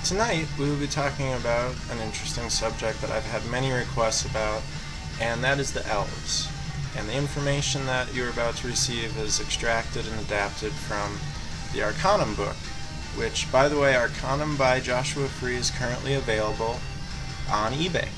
Tonight we will be talking about an interesting subject that I've had many requests about, and that is the Elves. And the information that you're about to receive is extracted and adapted from the Arcanum book, which, by the way, Arcanum by Joshua Free is currently available on eBay.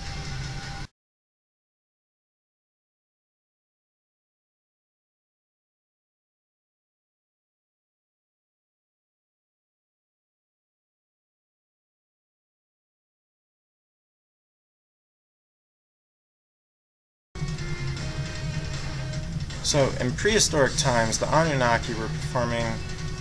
So, in prehistoric times, the Anunnaki were performing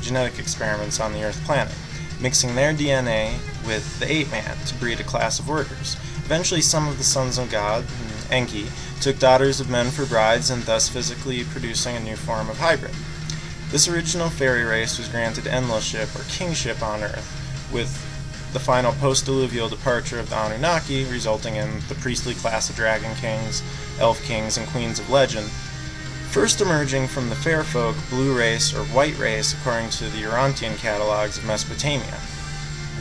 genetic experiments on the Earth planet, mixing their DNA with the ape-man to breed a class of workers. Eventually, some of the sons of God, Enki, took daughters of men for brides, and thus physically producing a new form of hybrid. This original fairy race was granted enlilship or kingship on Earth, with the final post-diluvial departure of the Anunnaki resulting in the priestly class of dragon kings, elf kings, and queens of legend, first emerging from the fair folk, blue race, or white race, according to the Urantian catalogs of Mesopotamia.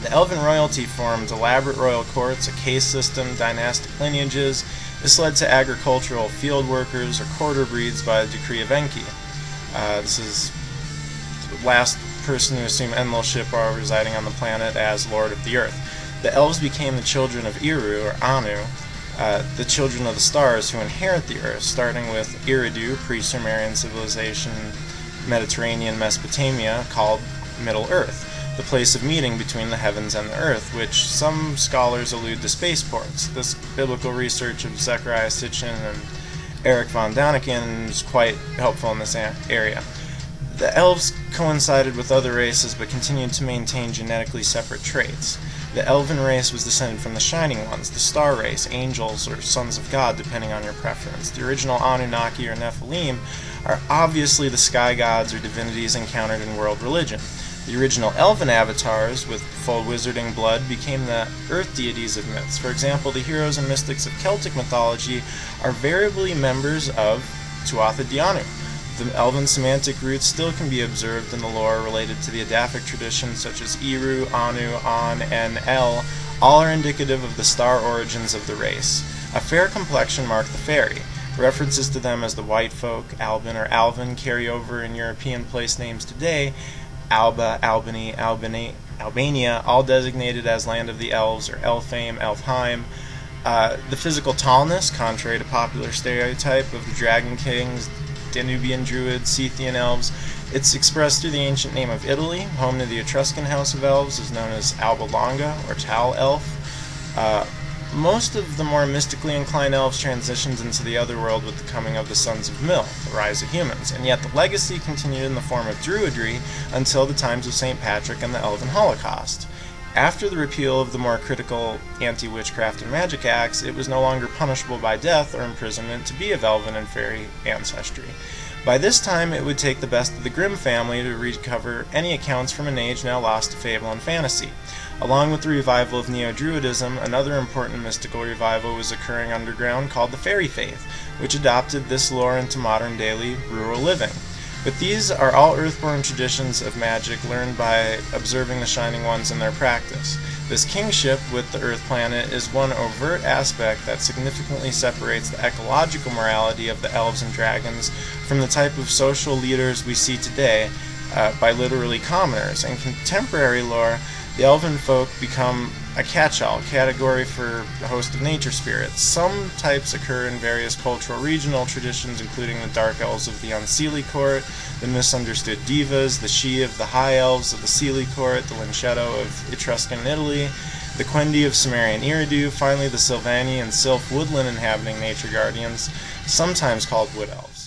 The elven royalty formed elaborate royal courts, a caste system, dynastic lineages. This led to agricultural field workers or quarter breeds by the decree of Enki. This is the last person to assume enlilship while residing on the planet as Lord of the Earth. The elves became the children of Iru, or Anu, the children of the stars who inherit the Earth, starting with Eridu, pre-Sumerian civilization, Mediterranean Mesopotamia, called Middle Earth, the place of meeting between the heavens and the earth, which some scholars allude to spaceports. This biblical research of Zechariah Sitchin and Eric von Daniken is quite helpful in this area. The elves coincided with other races but continued to maintain genetically separate traits. The elven race was descended from the Shining Ones, the star race, angels, or sons of God, depending on your preference. The original Anunnaki or Nephilim are obviously the sky gods or divinities encountered in world religion. The original elven avatars, with full wizarding blood, became the earth deities of myths. For example, the heroes and mystics of Celtic mythology are variably members of Tuatha Dé Danann. The elven semantic roots still can be observed in the lore related to the Adaphic traditions such as Eru, Anu, An, and El. All are indicative of the star origins of the race. A fair complexion mark the fairy. References to them as the white folk, Albin, or Alvin carry over in European place names today. Alba, Albany, Albania, all designated as land of the elves, or Elfheim, Elfheim. The physical tallness, contrary to popular stereotype of the dragon kings, Danubian druids, Scythian elves, it's expressed through the ancient name of Italy. Home to the Etruscan house of elves is known as Alba Longa, or Tal Elf. Most of the more mystically inclined elves transitioned into the other world with the coming of the Sons of Mil, the rise of humans, and yet the legacy continued in the form of druidry until the times of St. Patrick and the Elven Holocaust. After the repeal of the more critical anti-witchcraft and magic acts, it was no longer punishable by death or imprisonment to be of elven and fairy ancestry. By this time, it would take the best of the Grimm family to recover any accounts from an age now lost to fable and fantasy. Along with the revival of Neo-Druidism, another important mystical revival was occurring underground called the Fairy Faith, which adopted this lore into modern daily rural living. But these are all earthborn traditions of magic learned by observing the Shining Ones in their practice. This kingship with the Earth planet is one overt aspect that significantly separates the ecological morality of the elves and dragons from the type of social leaders we see today by literally commoners. In contemporary lore, the elven folk become a catch-all category for a host of nature spirits. Some types occur in various cultural regional traditions, including the dark elves of the Unseelie court, the misunderstood divas, the Sidhe of the high elves of the Seelie court, the Lincetto of Etruscan Italy, the Quendi of Sumerian Eridu, finally the Sylvani and Sylph woodland inhabiting nature guardians, sometimes called wood elves.